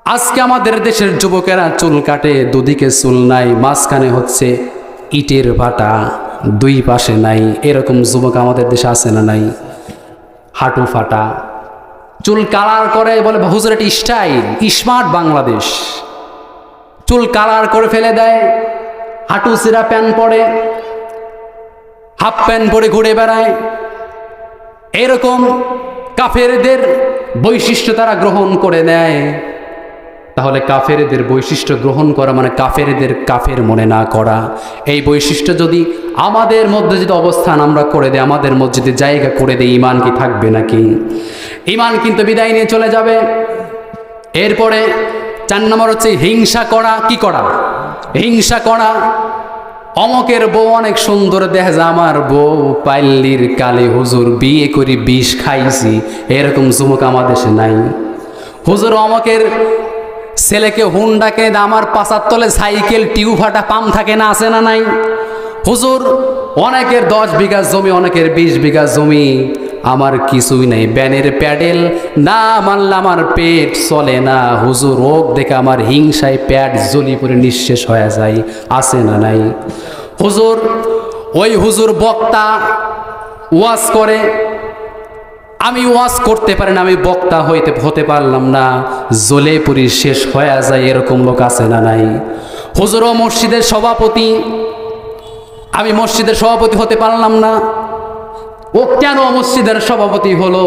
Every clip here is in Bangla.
আজকে আমাদের দেশের যুবকেরা চুল কাটে, দুদিকে চুল নাই, মাঝখানে হচ্ছে ইটের ভাটা, দুই পাশে নাই। এরকম যুবক আমাদের দেশে আছে না নাই? হাঁটু ফাটা, চুল কালার করে, বলে হুজুর এটা স্টাইল, স্মার্ট বাংলাদেশ। চুল কালার করে ফেলে দেয়, হাঁটু চিরা প্যান্ট পরে, হাফ প্যান্ট পরে ঘুরে বেড়ায়। এরকম কাফেরদের বৈশিষ্ট্য তারা গ্রহণ করে নেয়। তাহলে কাফেরদের বৈশিষ্ট্য গ্রহণ করা মানে কাফেরদের কাফের মনে না করা। এই বৈশিষ্ট্য যদি আমাদের মধ্যে যদি অবস্থান আমরা করে দেয়, আমাদের মধ্যে যদি জায়গা করে দেয়, ঈমান কি থাকবে নাকি? ঈমান কিন্তু বিদায় নিয়ে চলে যাবে। এরপরে 4 নম্বর হচ্ছে হিংসা করা। কি করা? হিংসা করা। অমকের বউ অনেক সুন্দর, দেখা যায় আমার বউ পাইল্লির কালে, হুজুর বিয়ে করি বিষ খাইছি। এরকম যুবক আমার দেশে নাই। হুজুর অমকের ছেলেকে হুন্ডা কিনে দেয়, আমার পাশার তলে সাইকেল টিউব ফাটা পাম্প থাকে না, আছে না নাই? হুজুর অনেকের 10 বিঘা জমি, অনেকের 20 বিঘা জমি, আমার কিছুই নেই, ব্যানের প্যাডেল না মানলে আমার পেট চলে না। হুজুর ওক দেখে আমার হিংসায় প্যাড জ্বলি পড়ে নিঃশেষ হয়ে যায়, আছে না নাই? হুজুর ওই হুজুর বক্তা ওয়াজ করে, আমি ওয়াজ করতে পারি না, আমি বক্তা হতে পারলাম না, জ্বলে পুরি শেষ হয়ে যায়। এরকম লোক আছে না নাই? হুজুর ও মসজিদের সভাপতি, আমি মসজিদের সভাপতি হতে পারলাম না, ও কেন মসজিদের সভাপতি হলো,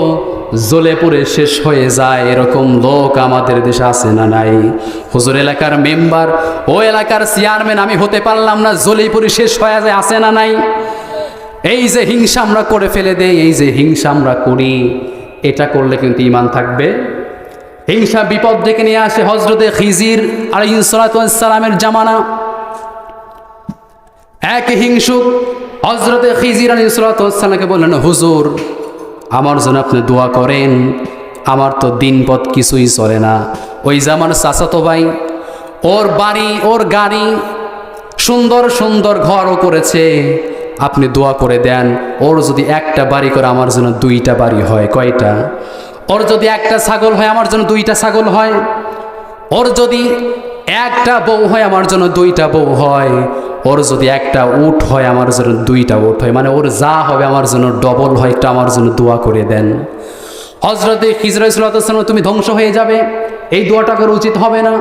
জ্বলে পুড়ে শেষ হয়ে যায়। এরকম লোক আমাদের দেশে আছে না নাই? হুজুর এলাকার মেম্বার, ও এলাকার চেয়ারম্যান, আমি হতে পারলাম না, জ্বলে পুড়ে শেষ হয়ে যায়, আছে না নাই? এই যে হিংসা আমরা করে ফেলে দেই, এই যে হিংসা আমরা করি, এটা করলে কিন্তু ঈমান থাকবে? হিংসা বিপদ ডেকে নিয়ে আসে। হযরতে খিজির আলাইহিস সালামের জামানা, এক হিংসুক হযরতে খিজির আলাইহিস সালামকে বললেন, হুজুর আমার জন্য আপনি দোয়া করেন, আমার তো দিনপথ কিছুই চলে না। ওই জামার চাচাতো ভাই, ওর বাড়ি ওর গাড়ি, সুন্দর সুন্দর ঘরও করেছে, আপনি দোয়া করে দেন, ওর যদি একটা বাড়ি করে আমার জন্য 2টা বাড়ি হয়। কয়টা? ওর যদি একটা ছাগল হয় আমার জন্য 2টা ছাগল হয়। ওর যদি একটা বউ হয় আমার জন্য 2টা বউ হয়। ওর যদি একটা উট হয় আমার জন্য 2টা উট হয়। মানে ওর যা হবে আমার জন্য ডবল হয়, একটা আমার জন্য দোয়া করে দেন। হযরতে খিজির আলাইহিস সালাম, তুমি ধ্বংস হয়ে যাবে, এই দোয়াটা করা উচিত হবে না।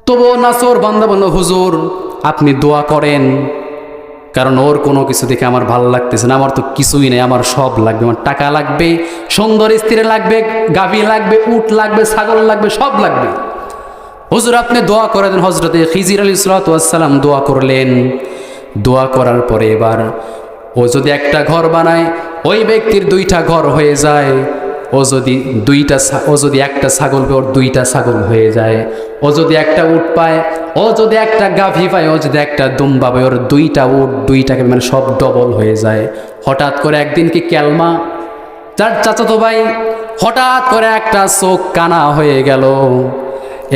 তবুও নাসর বান্দা বলল, হুজুর আপনি দোয়া করেন, কারণ ওর কোনো কিছু দেখে আমার ভালো লাগতেছে না, আমার তো কিছুই নেই, আমার সব লাগবে, আমার টাকা লাগবে, সুন্দর স্ত্রী লাগবে, গাভী লাগবে, উট লাগবে, ছাগল লাগবে, সব লাগবে। হুজুর আপনি দোয়া করে দেন। হযরতে খিজির আলাইহিস সালাম দোয়া করলেন। দোয়া করার পরে এবার ও যদি একটা ঘর বানায়, ওই ব্যক্তির 2টা ঘর হয়ে যায়। ও যদি একটা ছাগল পায়, ওর 2টা ছাগল হয়ে যায়। ও যদি একটা উট পায়, ও যদি একটা গাভী পায়, ও যদি একটা দুম্বা পায়, ওর 2টা উট, 2টাকে মানে সব ডবল হয়ে যায়। হঠাৎ করে একদিন কি ক্যালমা, যার চাচাতো ভাই, হঠাৎ করে একটা চোখ কানা হয়ে গেল।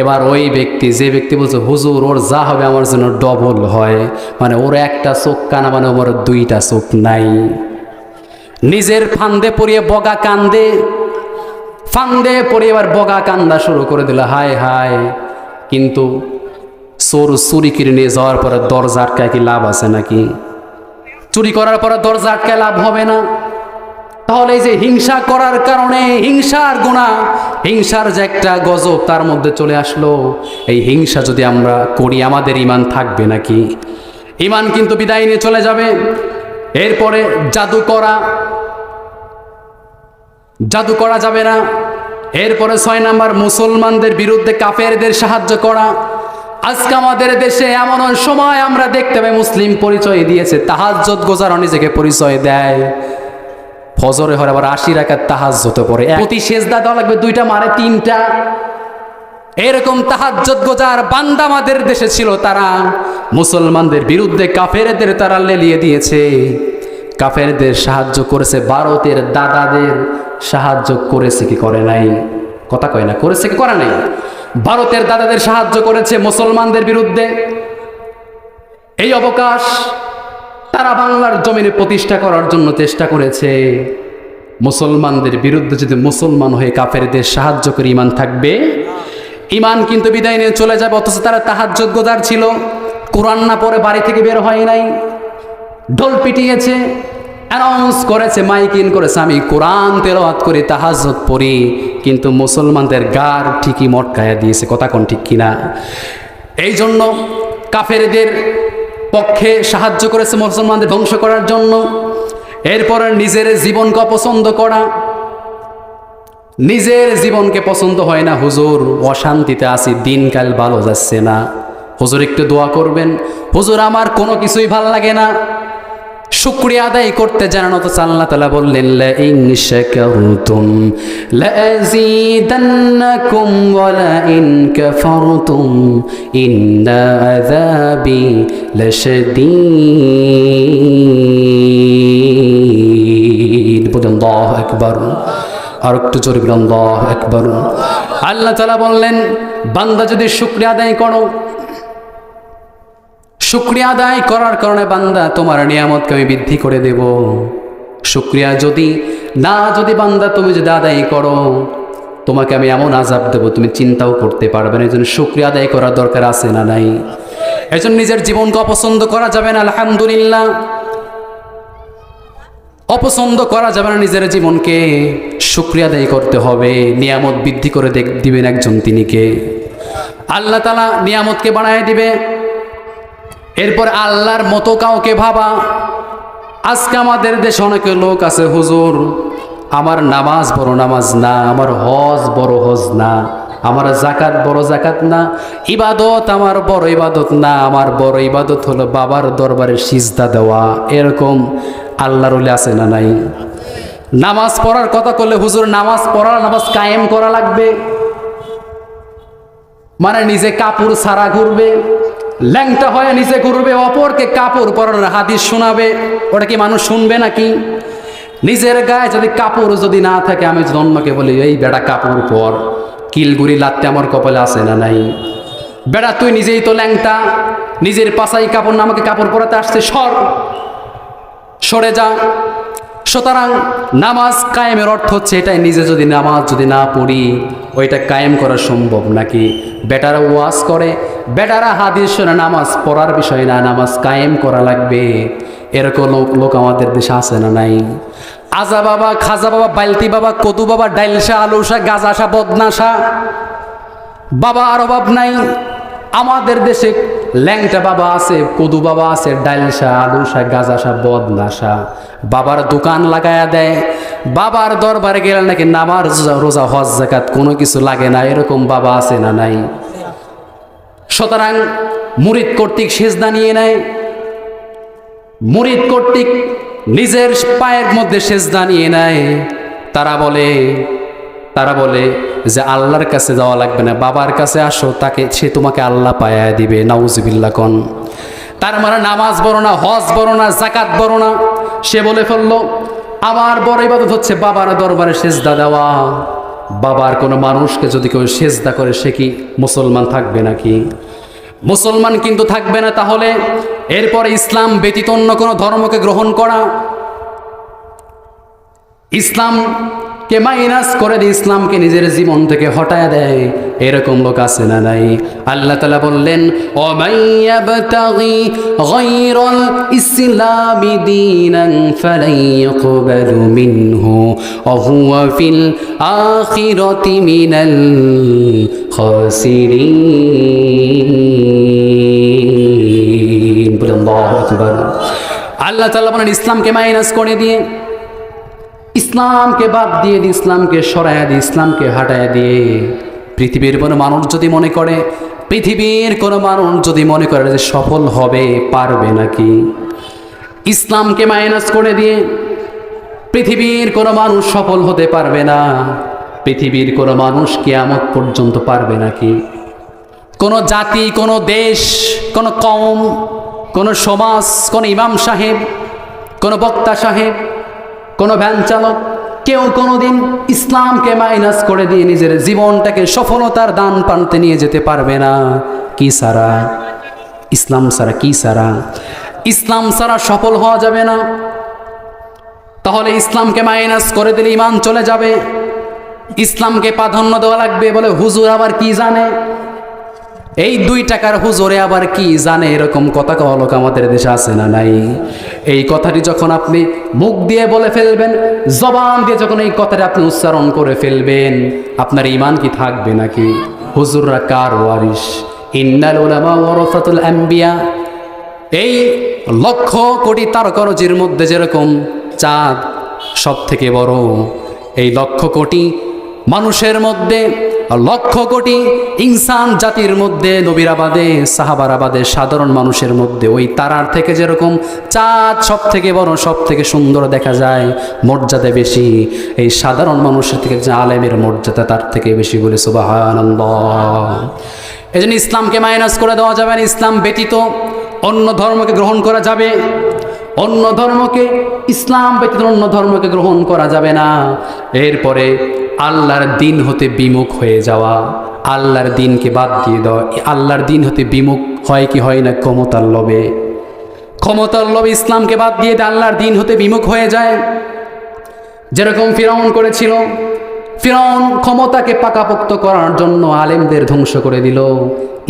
এবার ওই ব্যক্তি, যে ব্যক্তি বলছে হুজুর ওর যা হবে আমার জন্য ডবল হয়, মানে ওর একটা চোখ কানা, মানে ওর 2টা চোখ নাই। নিজের ফান্দে পড়িয়ে বগা কান্দে, ফান্দে পড়ে এবার বগা কান্দা শুরু করে দিল, হায় হায়। কিন্তু চোর চুরি কিনে নিয়ে যাওয়ার পরে দরজা আটকায় কি লাভ আছে নাকি? চুরি করার পরে দরজা আটকায় লাভ হবে না। তাহলে এই যে হিংসা করার কারণে, হিংসার গুনাহ, হিংসার যে একটা গজব তার মধ্যে চলে আসলো, এই হিংসা যদি আমরা করি আমাদের ঈমান থাকবে নাকি? ঈমান কিন্তু বিদায় নিয়ে চলে যাবে। এরপরে জাদু করা যাবে না। এরপরে 6 নাম্বার, মুসলমানদের বিরুদ্ধে কাফেরদের সাহায্য করা। আজকে আমাদের দেশে এমন সময় আমরা দেখতে পাই, মুসলিম পরিচয় দিয়েছে, তাহাজ্জুদ গোজার নিজেকে পরিচয় দেয়, ফজরে হয় আবার 80 রাকাত তাহাজ্জুদে পড়ে, প্রতি সেজদা দেওয়া লাগবে 2টা, মারে 3টা। এরকম তাহাজ্জুদ গোজার বান্দা আমাদের দেশে ছিল, তারা মুসলমানদের বিরুদ্ধে কাফেরদের তারা লেলিয়ে দিয়েছে, কাফেরদের সাহায্য করেছে। ভারতের দাদাদের সাহায্য করেছে কি করে নাই? কথা কয় না, করেছে কি করে নাই? ভারতের দাদাদের সাহায্য করেছে মুসলমানদের বিরুদ্ধে। এই অবকাশ তারা বাংলার জমিনে প্রতিষ্ঠা করার জন্য চেষ্টা করেছে। মুসলমানদের বিরুদ্ধে যদি মুসলমান হয়ে কাফেরদের সাহায্য করে ঈমান থাকবে? ইমান কিন্তু বিদায় নিয়ে চলে যাবে, অথচ তারা তাহাজ্জুদ গোজার ছিল, কোরআন না পড়ে বাড়ি থেকে বের হয় নাই, ঢোল পিটিয়েছে, অ্যানাউন্স করেছে, মাইকিং করেছে, আমি কোরআন তেলাওয়াত করি, তাহাজ্জুদ পড়ি, কিন্তু মুসলমানদের গার ঠিকই মটকায়া দিয়েছে। কথা কোন ঠিক কিনা? এই জন্য কাফেরদের পক্ষে সাহায্য করেছে মুসলমানদের ধ্বংস করার জন্য। এরপর নিজের জীবনকে অপছন্দ করা, নিজের জীবনকে পছন্দ হয় না, হুজুর অশান্তিতে আছি, দিনকাল ভালো যাচ্ছে না, হুজুর একটু দোয়া করবেন, হুজুর আমার কোনো কিছুই ভাল লাগে না, শুকরিয়া আদায় করতে জানেন, তো আল্লাহ তাআলা বললেন লা ইন শাকারতুম লাযীদান্নাকুম ওয়া লা ইন কাফারতুম ইন্না আযাবি লাশাদীদ। বলেন আল্লাহু আকবার। আর একটু জোরে বলেন আল্লাহু আকবার। আল্লাহ তাআলা বললেন, বান্দা যদি শুকরিয়া আদায় করো, শুকরিয়া আদায় করার কারণে বান্দা তোমার নিয়ামতকে আমি বৃদ্ধি করে দেব। শুকরিয়া যদি বান্দা তুমি যদি আদায় করো, তোমাকে আমি এমন আযাব দেব তুমি চিন্তাও করতে পারবে না। এই জন্য শুকরিয়া আদায় করার দরকার আছে না নাই? এই জন্য নিজের জীবনকে অপছন্দ করা যাবে না, আলহামদুলিল্লাহ, অপছন্দ করা যাবে না নিজের জীবনকে, শুকরিয়া আদায় করতে হবে। নিয়ামত বৃদ্ধি করে দিবেন একজন, তিনি কে? আল্লাহ তাআলা নিয়ামতকে বাড়ায় দিবে। এরপর আল্লাহর মতো কাউকে ভাবা। আজকে আমাদের দেশে অনেক লোক আছে, হুজুর আমার নামাজ বড় নামাজ না, আমার হজ বড় হজ না, আমার জাকাত বড় জাকাত না, ইবাদত আমার বড় ইবাদত না, আমার বড় ইবাদত হলো বাবার দরবারে সিজদা দেওয়া। এরকম আল্লাহর ওলি আছে না নাই? নামাজ পড়ার কথা করলে হুজুর নামাজ কায়েম করা লাগবে, মানে নিজে কাপড় ছাড়া ঘুরবে, ল্যাংটা হয়ে নিচে ঘুরবে, অপরকে কাপড় পরানোর হাদিস শোনাবে, ওটা কি মানুষ শুনবে নাকি? নিজের গায়ে যদি কাপড় যদি না থাকে, আমি যদি অন্যকে বলি এই বেটা কাপড় পর, কিলগুড়ি লাত্তে আমার কপালে আছে না নাই? বেটা তুই নিজেই তো ল্যাংটা, নিজের পাশাই কাপড় না, আমাকে কাপড় পরাতে আসছে, সরে যা। সুতরাং নামাজ কায়েমের অর্থ হচ্ছে এটাই, নিজে যদি নামাজ যদি না পড়ি ওইটা কায়েম করা সম্ভব নাকি? বেটারা ওয়াজ করে, বেটারা হাদিস শোনে, নামাজ পড়ার বিষয় না, নামাজ কায়েম করা লাগবে। এরকম লোক আমাদের দেশে আছে না নাই? আজা বাবা, খাজা বাবা, বালতি বাবা, কদু বাবা, ডাইলসা, আলুসা, গাজাসা, বদনাসা বাবা আর অভাব নাই। আমাদের দেশে ল্যাংটা বাবা আছে, কদু বাবা আছে, ডাইলসা, আলুসা, গাজাসা, বদনাসা, বাবার দোকান লাগায়া দেয়, বাবার দরবারে গেলে নাকি নামাজ রোজা হজ যাকাত কোনো কিছু লাগে না, এরকম বাবা আছে না নাই? সুতরাং মুরিদ কর্তৃক সেজদা নিয়ে নেয়, মুরিদ কর্তৃক নিজের পায়ের মধ্যে সেজদা নিয়ে নেয়। তারা বলে যে আল্লাহর কাছে যাওয়া লাগবে না, বাবার কাছে আসো, সে তোমাকে আল্লাহ পায়া দিবে। নাউজুবিল্লাহ কোন? তার মানে নামাজ বড় না, হজ বড় না, যাকাত বড় না। সে বলে ফেললো আমার বড় ইবাদত হচ্ছে বাবার দরবারে সেজদা দেওয়া। বাবার কোনো মানুষকে যদি কেউ সেজদা করে, সে কি মুসলমান থাকবে নাকি? মুসলমান কিন্তু থাকবে না। তাহলে এরপরে ইসলাম ব্যতীত অন্য কোনো ধর্মকে গ্রহণ করা, ইসলামকে মাইনাস করে দিয়ে ইসলামকে নিজের জীবন থেকে হটায় দেয়, এরকম লোক আছে না নাই? আল্লাহ তাআলা বললেন ওয়া ইয়াবতাগি গায়রাল ইসলামি দীনান ফালাই ইউকবালু মিনহু ওয়া হুয়া ফিল আখিরাতি মিনাল খাসিরিন। আল্লাহু আকবার। আল্লাহ তাআলা বলেন ইসলামকে মাইনাস করে দিয়ে, ইসলামকে বাদ দিয়ে, ইসলামকে সরাইয়া দিয়ে, ইসলামকে হাটাইয়া দিয়ে পৃথিবীর কোনো মানুষ যদি মনে করে যে সফল হবে, পারবে নাকি? ইসলামকে মাইনাস করে দিয়ে পৃথিবীর কোনো মানুষ সফল হতে পারবে না। পৃথিবীর কোনো মানুষ কিয়ামত পর্যন্ত পারবে নাকি? কোনো জাতি, কোনো দেশ, কোনো কওম, কোনো সমাজ, কোনো ইমাম সাহেব, কোনো বক্তা সাহেব, কোনো ভ্যান চালক, কেউ কোনোদিন ইসলামকে মাইনাস করে দিয়ে নিজের জীবনটাকে সফলতার দান পান্তে নিয়ে যেতে পারবে না। কি সারা? ইসলাম সারা। কি সারা? ইসলাম সারা সফল হওয়া যাবে না। তাহলে ইসলামকে মাইনাস করে দিলে ইমান চলে যাবে। ইসলামকে প্রাধান্য দেওয়া লাগবে। বলে হুজুর আবার কি জানে, এই 2 টাকার হুজুরে আবার কি জানে, এরকম কথা কওয়া লোক আমাদের দেশে আছে না নাই? এই কথাটি যখন আপনি মুখ দিয়ে বলে ফেলবেন, জবান দিয়ে যখন এই কথাটি আপনি উচ্চারণ করে ফেলবেন, আপনার ঈমান কি থাকবে নাকি? হুজুররা কার ওয়ারিস? ইন্নাল উলামা ওয়ারাসাতুল আম্বিয়া। এই লক্ষ কোটি তারকারজির মধ্যে যেরকম চাঁদ সব থেকে বড়, এই লক্ষ কোটি মানুষের মধ্যে, লক্ষ কোটি ইনসান জাতির মধ্যে, নবীরাবাদে, সাহাবারাবাদে, সাধারণ মানুষের মধ্যে ওই তারার থেকে যেরকম চাঁদ সব থেকে বড়, সব থেকে সুন্দর দেখা যায়, মর্যাদা বেশি, এই সাধারণ মানুষের থেকে যে আলেমের মর্যাদা তার থেকে বেশি। বলে সুবহানাল্লাহ। এই জন্য ইসলামকে মাইনাস করে দেওয়া যাবে না। ইসলাম ব্যতীত অন্য ধর্মকে গ্রহণ করা যাবে, অন্য ধর্মকে, ইসলাম ব্যতীত অন্য ধর্মকে গ্রহণ করা যাবে না। এরপরে আল্লাহর দিন হতে বিমুখ হয়ে যাওয়া, আল্লাহর দিনকে বাদ দিয়ে দেওয়া। আল্লাহর দিন হতে বিমুখ হয় কি হয় না? ক্ষমতার লোভে, ক্ষমতার লোভে ইসলামকে বাদ দিয়ে আল্লাহর দিন হতে বিমুখ হয়ে যায়। যেরকম ফিরআউন করেছিল। ফিরআউন ক্ষমতাকে পাকাপোক্ত করার জন্য আলেমদের ধ্বংস করে দিল,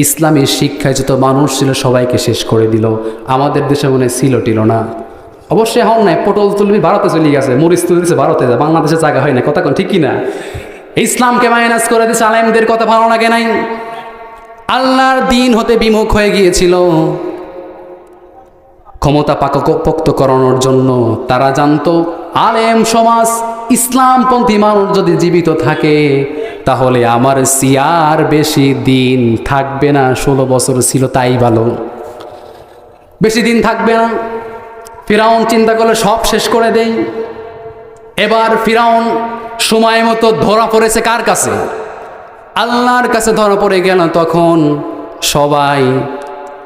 ইসলামের শিক্ষায় যত মানুষ ছিল সবাইকে শেষ করে দিল। আমাদের দেশে মনে ছিল না, অবশ্যই হন নাই। পটল তুলবি ভারতে চলে গেছে, মরিচ তুলছে ভারতে, বাংলাদেশে জায়গা হয় না। কথা কোন ঠিক কিনা? ইসলামকে মাইনাস করে দিয়েছে, আলেমদের কথা ভালো লাগে নাই, আল্লাহর দিন হতে বিমুখ হয়ে গিয়েছিল। ক্ষমতা পাকাপোক্ত করানোর জন্য তারা জানতো আলেম সমাজ, ইসলামপন্থী মানুষ যদি জীবিত থাকে তাহলে আমার সিয়ার বেশি দিন থাকবে না। 16 বছর ছিল তাই ভালো, বেশি দিন থাকবে না। ফিরআউন চিন্তা করলে সব শেষ করে দেই। এবার ফিরআউন সময় মতো ধরা পড়েছে কার কাছে? আল্লাহর কাছে ধরা পড়ে গেল। তখন সবাই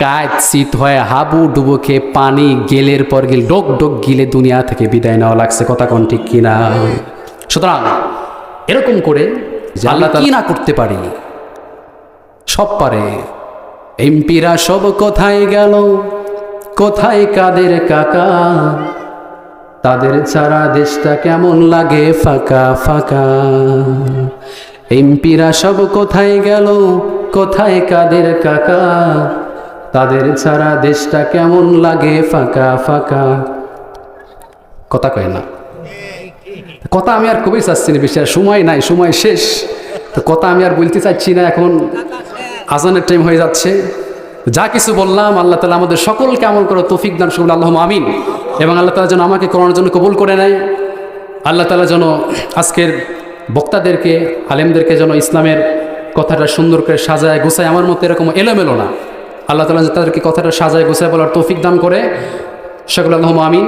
কায়চিত হয়ে হাবু ডুবো খেয়ে পানি গেলের পর গেল ডোক ডোক গিলে দুনিয়া থেকে বিদায় নেওয়া লাগছে। কথা কোন ঠিক কিনা? সুতরাং এরকম করে যে আল্লাহ কি না করতে পারি, সব পারে। এমপিরা সব কোথায় গেল, কোথায় কাদের কাকা, তাদের ছাড়া দেশটা কেমন লাগে ফাঁকা ফাঁকা। এমপিরা সব কোথায় গেল, কোথায় কাদের কাকা, তাদের ছাড়া দেশটা কেমন লাগে ফাঁকা ফাঁকা। কথা কয় না? কথা আমি আর খুবই চাচ্ছি না, বেশি আর সময় নাই, সময় শেষ। তো কথা আমি আর বলতে চাচ্ছি না, এখন আজানের টাইম হয়ে যাচ্ছে। যা কিছু বললাম আল্লাহ তাআলা আমাদের সকলকে আমল করার তৌফিক দান করুন, আল্লাহুম্মা আমিন। এবং আল্লাহ তাআলা যেন আমাকে কোরআনের জন্য কবুল করে নেয়। আল্লাহ তাআলা যেন আজকের বক্তাদেরকে, আলেমদেরকে যেন ইসলামের কথাটা সুন্দর করে সাজায় গোছায়, আমার মতো এরকম এলোমেলো না। আল্লাহ তাআলা তাদেরকে কথাটা সাজায় গোছায় বলার তৌফিক দান করে। সকল আল্লাহুম্মা আমিন।